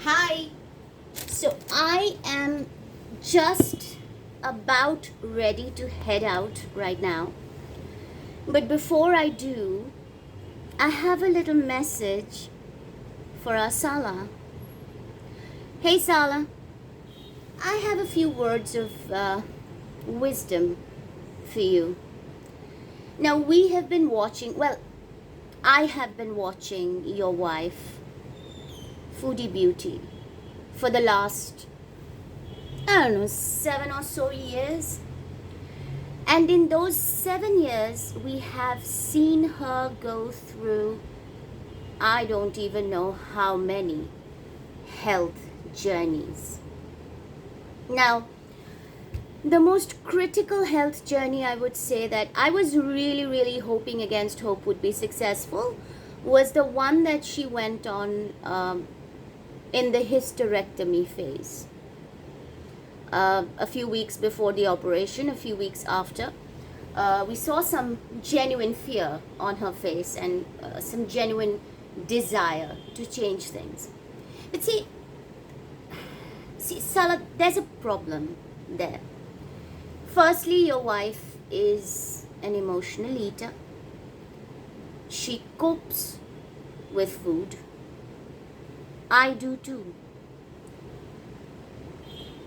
Hi. So I am just about ready to head out right now. But before I do, I have a little message for our Salah. Hey Salah, I have a few words of wisdom for you. Now we have been watching, I have been watching your wife, Foodie Beauty, for the last, I don't know, 7 or so years. And in those 7 years, we have seen her go through, I don't even know how many health journeys. Now, the most critical health journey, I would say, that I was really hoping against hope would be successful was the one that she went on in the hysterectomy phase. A few weeks before the operation, a few weeks after, we saw some genuine fear on her face and some genuine desire to change things. But see, Salah, there's a problem there. Firstly, your wife is an emotional eater. She copes with food. I do too.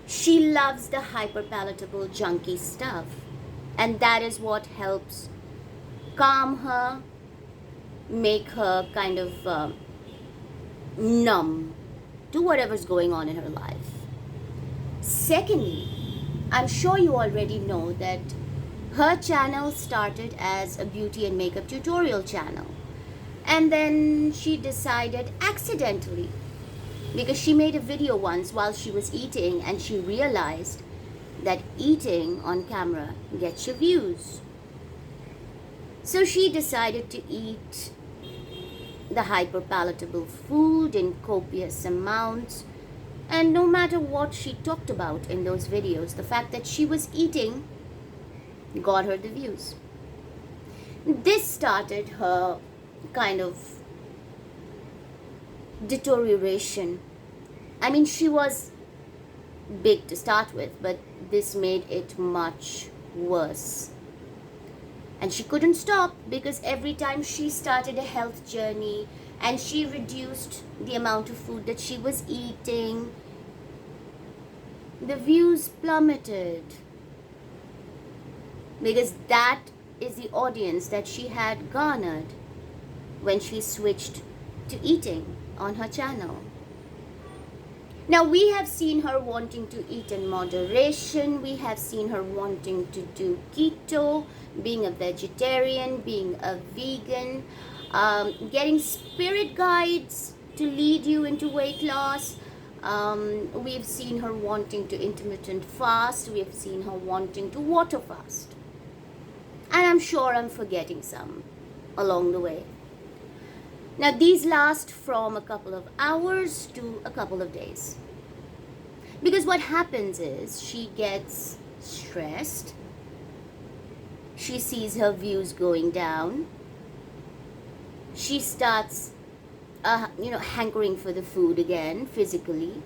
She loves the hyperpalatable junky stuff, and that is what helps calm her, make her kind of numb to whatever's going on in her life. Secondly, I'm sure you already know that her channel started as a beauty and makeup tutorial channel, and then she decided accidentally, because she made a video once while she was eating and she realized that eating on camera gets you views. So she decided to eat the hyperpalatable food in copious amounts, and no matter what she talked about in those videos, the fact that she was eating got her the views. This started her kind of deterioration. I mean, she was big to start with, but this made it much worse. And she couldn't stop, because every time she started a health journey and she reduced the amount of food that she was eating, the views plummeted, because that is the audience that she had garnered when she switched to eating on her channel. Now, we have seen her wanting to eat in moderation. We have seen her wanting to do keto, being a vegetarian, being a vegan, getting spirit guides to lead you into weight loss. We've seen her wanting to intermittent fast. We've seen her wanting to water fast. And I'm sure I'm forgetting some along the way. Now, these last from a couple of hours to a couple of days. Because what happens is she gets stressed. She sees her views going down. She starts, hankering for the food again, physically.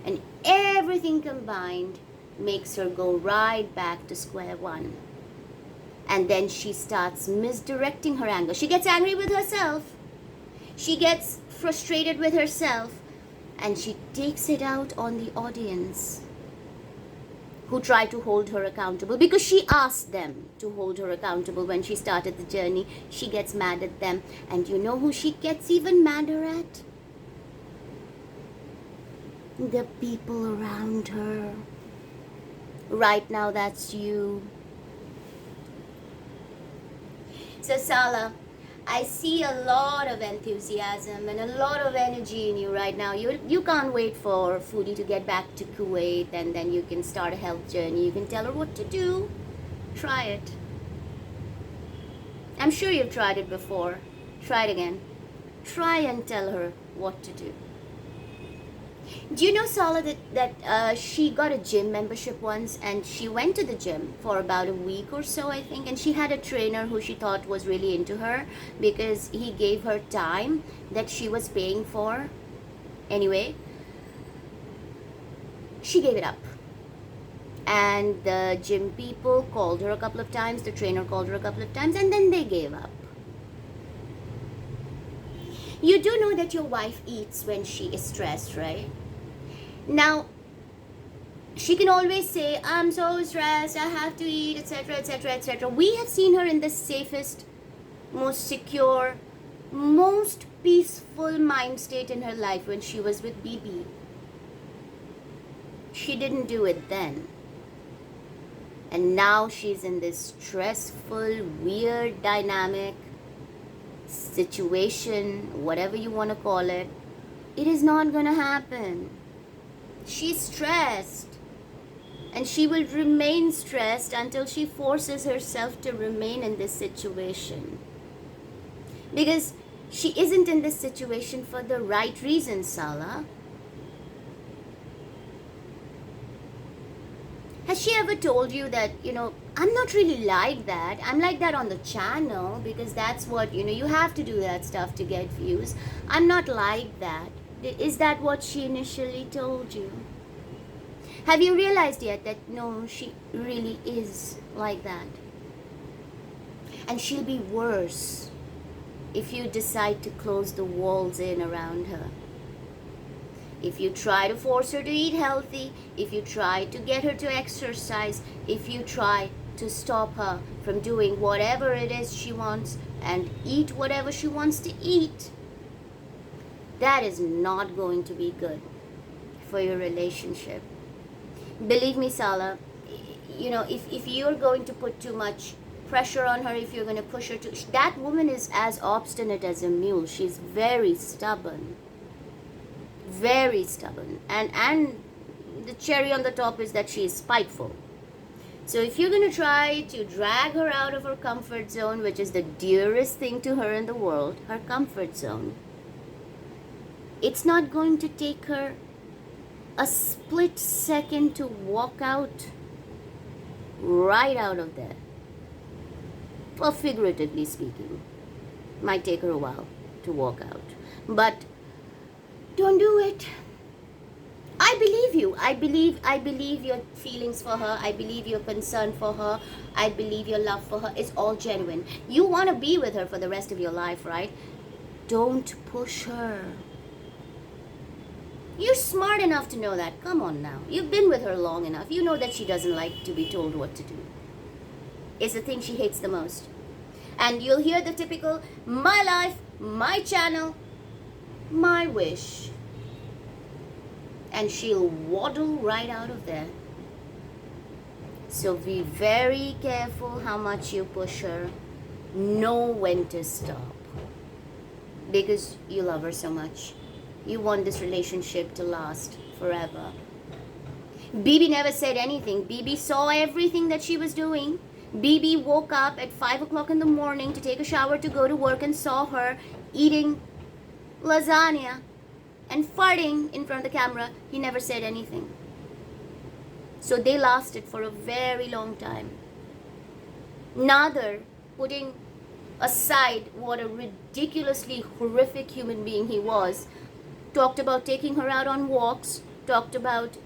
And everything combined makes her go right back to square one. And then she starts misdirecting her anger. She gets angry with herself. She gets frustrated with herself, and she takes it out on the audience who try to hold her accountable, because she asked them to hold her accountable when she started the journey. She gets mad at them, and you know who she gets even madder at? The people around her. Right now, that's you. So Salah, I see a lot of enthusiasm and a lot of energy in you right now. You can't wait for Foodie to get back to Kuwait, and then you can start a health journey. You can tell her what to do. Try it. I'm sure you've tried it before. Try it again. Try and tell her what to do. Do you know, Salah, that she got a gym membership once, and she went to the gym for about a week or so, I think, and she had a trainer who she thought was really into her because he gave her time that she was paying for anyway. she gave it up. And the gym people called her a couple of times, the trainer called her a couple of times, and then they gave up. You do know that your wife eats when she is stressed, right? Now, she can always say, I'm so stressed, I have to eat, etc., etc., etc. We have seen her in the safest, most secure, most peaceful mind state in her life when she was with BB. She didn't do it then. And now she's in this stressful, weird dynamic situation, whatever you want to call it. It is not going to happen. She's stressed. And she will remain stressed until she forces herself to remain in this situation. Because she isn't in this situation for the right reason, Salah. Has she ever told you that, I'm not really like that. I'm like that on the channel because that's what, you have to do that stuff to get views. I'm not like that. Is that what she initially told you? Have you realized yet that no, she really is like that? And she'll be worse if you decide to close the walls in around her. If you try to force her to eat healthy, if you try to get her to exercise, if you try to stop her from doing whatever it is she wants and eat whatever she wants to eat, that is not going to be good for your relationship. Believe me, Salah, if you're going to put too much pressure on her, if you're going to push her to... That woman is as obstinate as a mule. She's very stubborn. Very stubborn. And the cherry on the top is that she is spiteful. So if you're going to try to drag her out of her comfort zone, which is the dearest thing to her in the world, her comfort zone, it's not going to take her a split second to walk out, right out of there. Well, figuratively speaking, might take her a while to walk out. But don't do it. I believe you. I believe your feelings for her. I believe your concern for her. I believe your love for her is all genuine. You want to be with her for the rest of your life, right? Don't push her. You're smart enough to know that. Come on now. You've been with her long enough. You know that she doesn't like to be told what to do. It's the thing she hates the most. And you'll hear the typical, my life, my channel, my wish. And she'll waddle right out of there. So be very careful how much you push her. Know when to stop. Because you love her so much. You want this relationship to last forever. BB never said anything. BB saw everything that she was doing. BB woke up at 5 o'clock in the morning to take a shower to go to work and saw her eating lasagna and farting in front of the camera. He never said anything. So they lasted for a very long time. Neither, putting aside what a ridiculously horrific human being he was, talked about taking her out on walks, talked about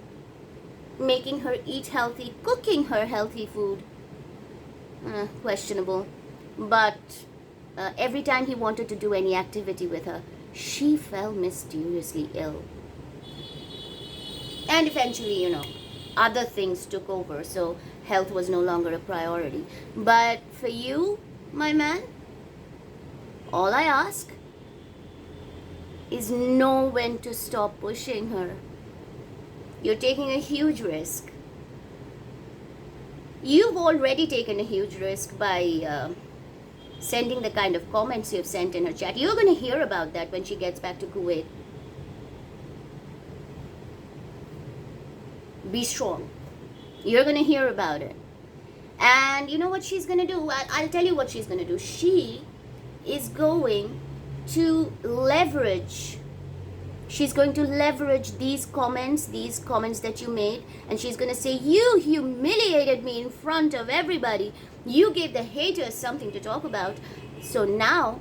making her eat healthy, cooking her healthy food. Questionable. But every time he wanted to do any activity with her, she fell mysteriously ill. And eventually, other things took over, so health was no longer a priority. But for you, my man, all I ask is know when to stop pushing her. You're taking a huge risk. You've already taken a huge risk by sending the kind of comments you've sent in her chat. You're going to hear about that when she gets back to Kuwait. Be strong. You're going to hear about it. And you know what she's going to do? I'll tell you what she's going to do. She is going to leverage. She's going to leverage these comments that you made, and she's going to say, you humiliated me in front of everybody. You gave the haters something to talk about. So now,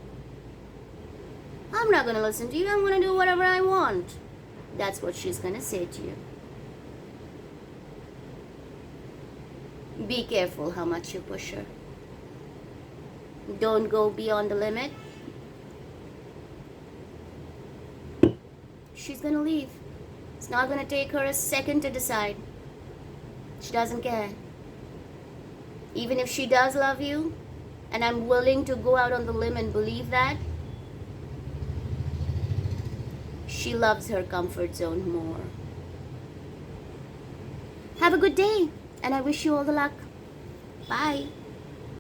I'm not going to listen to you. I'm going to do whatever I want. That's what she's going to say to you. Be careful how much you push her. Don't go beyond the limit. She's gonna leave. It's not gonna take her a second to decide. She doesn't care. Even if she does love you, and I'm willing to go out on the limb and believe that, she loves her comfort zone more. Have a good day, and I wish you all the luck. Bye.